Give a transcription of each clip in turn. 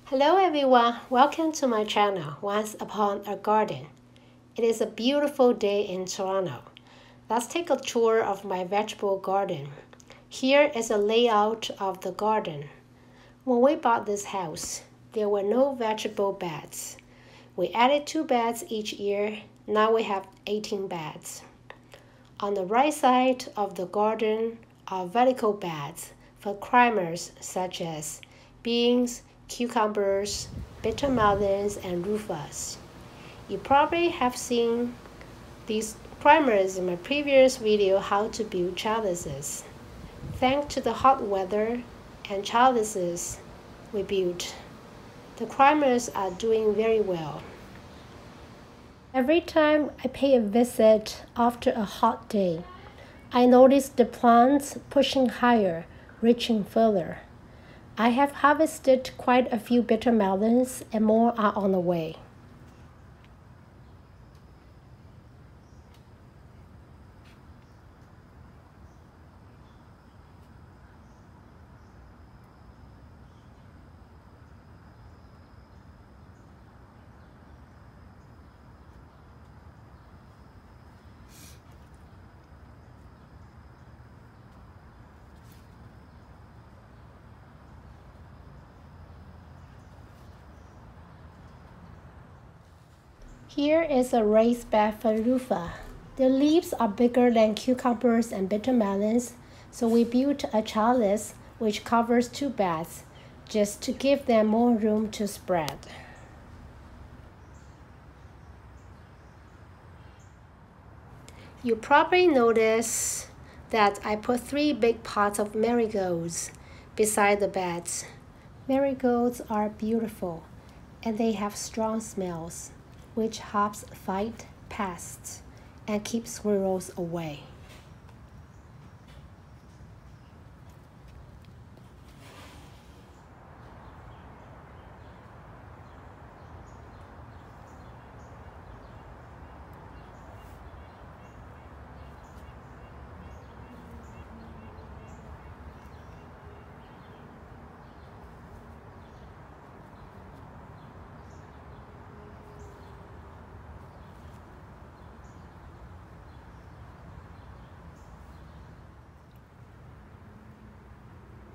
Hello everyone, welcome to my channel, Once Upon a Garden. It is a beautiful day in Toronto. Let's take a tour of my vegetable garden. Here is a layout of the garden. When we bought this house, there were no vegetable beds. We added 2 beds each year. Now we have 18 beds. On the right side of the garden are vertical beds for climbers such as beans, cucumbers, bitter melons, and rufus. You probably have seen these climbers in my previous video how to build trellises. Thanks to the hot weather and trellises we built, the climbers are doing very well. Every time I pay a visit after a hot day, I notice the plants pushing higher, reaching further. I have harvested quite a few bitter melons and more are on the way. Here is a raised bed for rufus. The leaves are bigger than cucumbers and bitter melons, so we built a trellis which covers 2 beds, just to give them more room to spread. You probably noticed that I put 3 big pots of marigolds beside the beds. Marigolds are beautiful, and they have strong smells, which helps fight pests and keep squirrels away.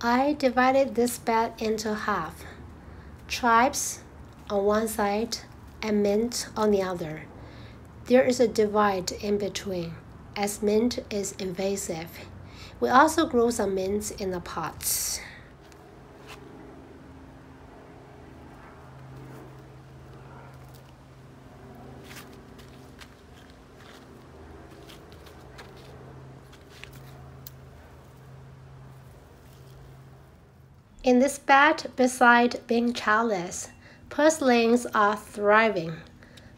I divided this bed into half. Tribes on one side and mint on the other. There is a divide in between, as mint is invasive. We also grow some mint in the pots. In this bed beside being trellis, purslanes are thriving.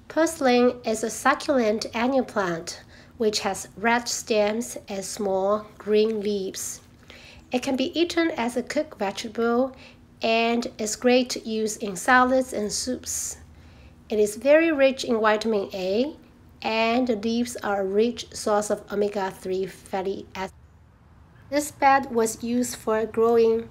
Purslane is a succulent annual plant which has red stems and small green leaves. It can be eaten as a cooked vegetable and is great to use in salads and soups. It is very rich in vitamin A, and the leaves are a rich source of omega-3 fatty acids. This bed was used for growing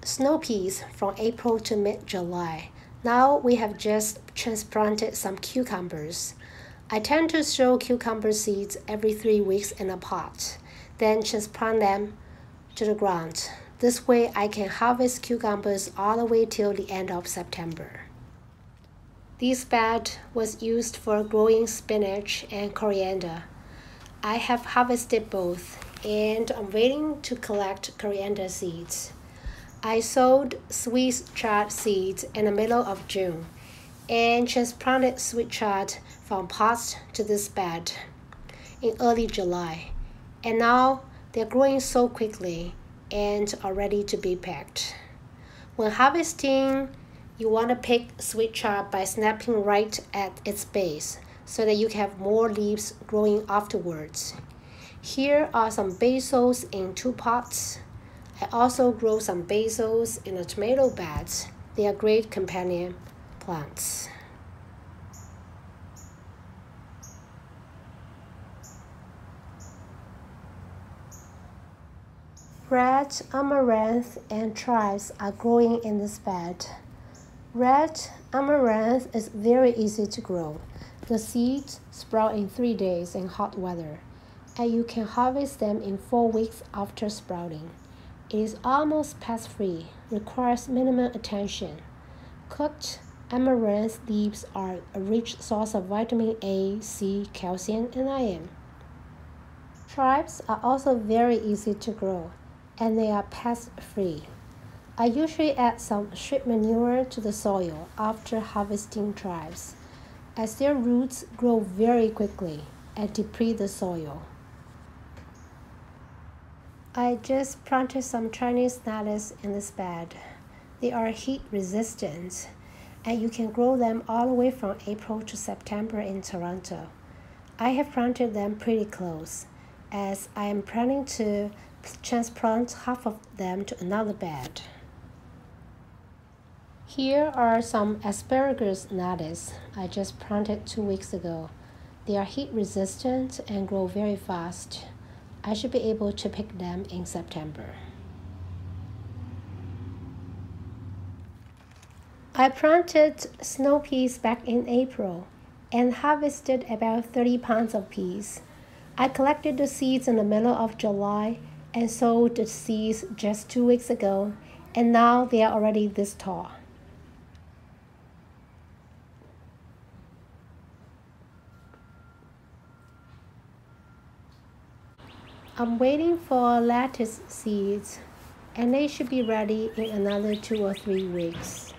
snow peas from April to mid-July. Now we have just transplanted some cucumbers. I tend to sow cucumber seeds every 3 weeks in a pot, then transplant them to the ground. This way I can harvest cucumbers all the way till the end of September. This bed was used for growing spinach and coriander. I have harvested both, and I'm waiting to collect coriander seeds. I sowed sweet chard seeds in the middle of June and transplanted sweet chard from pots to this bed in early July. And now they're growing so quickly and are ready to be picked. When harvesting, you want to pick sweet chard by snapping right at its base so that you can have more leaves growing afterwards. Here are some basils in 2 pots. I also grow some basils in the tomato beds. They are great companion plants. Red amaranth and tribes are growing in this bed. Red amaranth is very easy to grow. The seeds sprout in 3 days in hot weather, and you can harvest them in 4 weeks after sprouting. It is almost pest-free, requires minimum attention. Cooked amaranth leaves are a rich source of vitamin A, C, calcium, and iron. Tribes are also very easy to grow, and they are pest-free. I usually add some sheep manure to the soil after harvesting tribes, as their roots grow very quickly and deplete the soil. I just planted some Chinese lettuce in this bed. They are heat resistant, and you can grow them all the way from April to September in Toronto. I have planted them pretty close, as I am planning to transplant half of them to another bed. Here are some asparagus lettuce I just planted 2 weeks ago. They are heat resistant and grow very fast. I should be able to pick them in September. I planted snow peas back in April and harvested about 30 pounds of peas. I collected the seeds in the middle of July and sowed the seeds just 2 weeks ago, and now they are already this tall. I'm waiting for lettuce seeds, and they should be ready in another 2 or 3 weeks.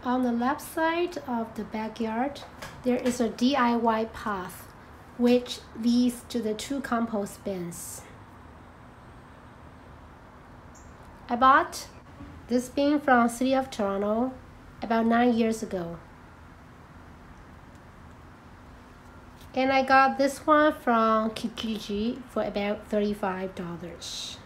On the left side of the backyard, there is a DIY path which leads to the 2 compost bins. I bought this bin from the City of Toronto about 9 years ago. And I got this one from Kijiji for about $35.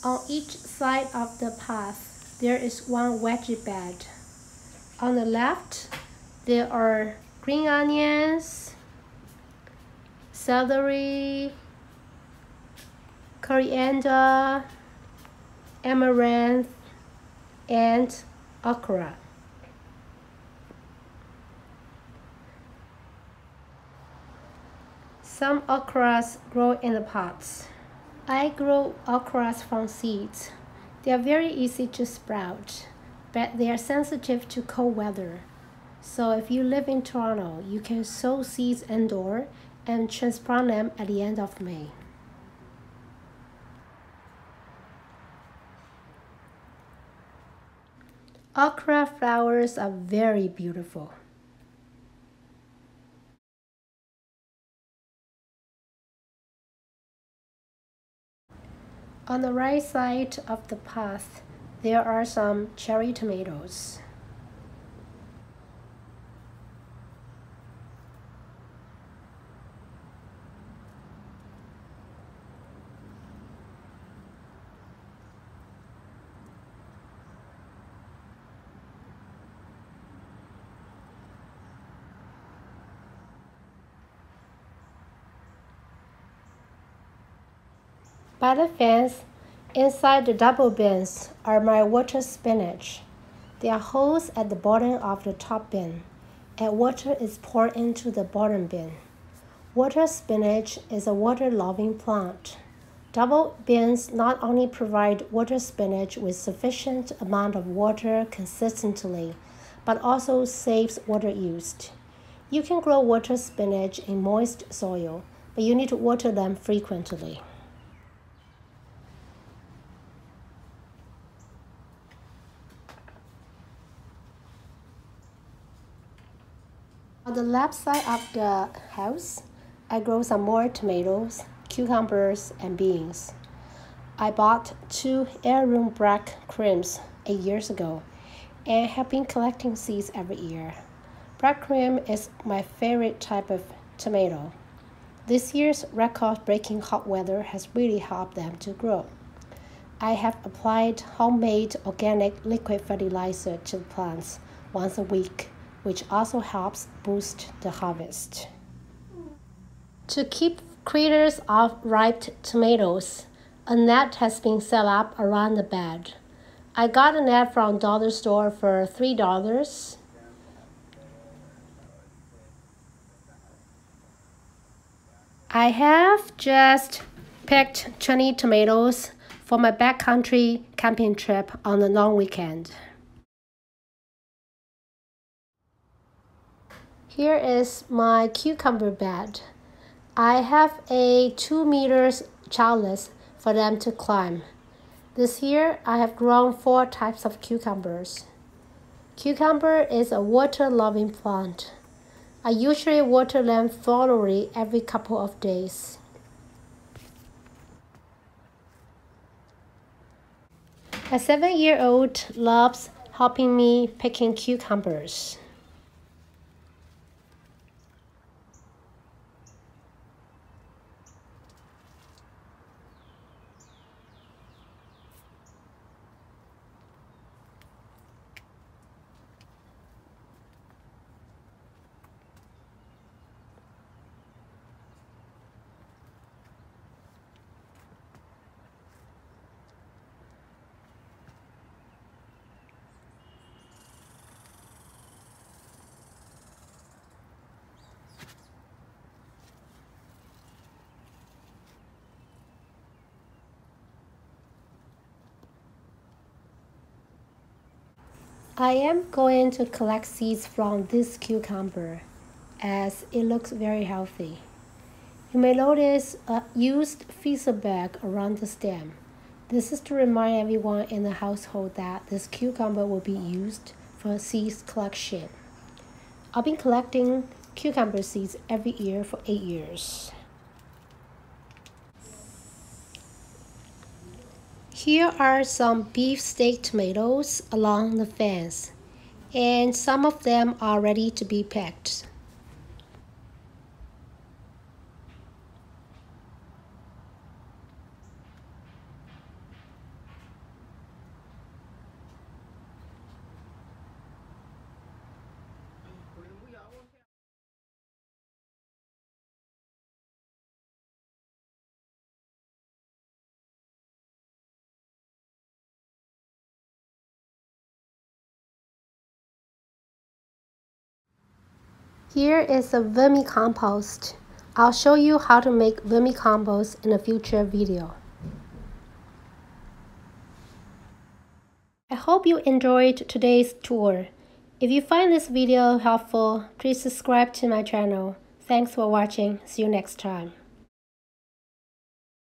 On each side of the path, there is one veggie bed. On the left, there are green onions, celery, coriander, amaranth, and okra. Some okras grow in the pots. I grow okras from seeds. They are very easy to sprout, but they are sensitive to cold weather. So if you live in Toronto, you can sow seeds indoor and transplant them at the end of May. Okra flowers are very beautiful. On the right side of the path, there are some cherry tomatoes. By the fence, inside the double bins are my water spinach. There are holes at the bottom of the top bin, and water is poured into the bottom bin. Water spinach is a water-loving plant. Double bins not only provide water spinach with sufficient amount of water consistently, but also saves water used. You can grow water spinach in moist soil, but you need to water them frequently. On the left side of the house, I grow some more tomatoes, cucumbers, and beans. I bought 2 heirloom black creams 8 years ago and have been collecting seeds every year. Black cream is my favorite type of tomato. This year's record-breaking hot weather has really helped them to grow. I have applied homemade organic liquid fertilizer to the plants once a week, which also helps boost the harvest. To keep critters off ripe tomatoes, a net has been set up around the bed. I got a net from dollar store for $3. I have just picked 20 tomatoes for my backcountry camping trip on a long weekend. Here is my cucumber bed. I have a 2 meters trellis for them to climb. This year, I have grown 4 types of cucumbers. Cucumber is a water-loving plant. I usually water them thoroughly every couple of days. A 7-year-old loves helping me picking cucumbers. I am going to collect seeds from this cucumber as it looks very healthy. You may notice a used freezer bag around the stem. This is to remind everyone in the household that this cucumber will be used for seeds collection. I've been collecting cucumber seeds every year for 8 years. Here are some beefsteak tomatoes along the fence, and some of them are ready to be picked. Here is a vermicompost. I'll show you how to make vermicompost in a future video. I hope you enjoyed today's tour. If you find this video helpful, please subscribe to my channel. Thanks for watching. See you next time.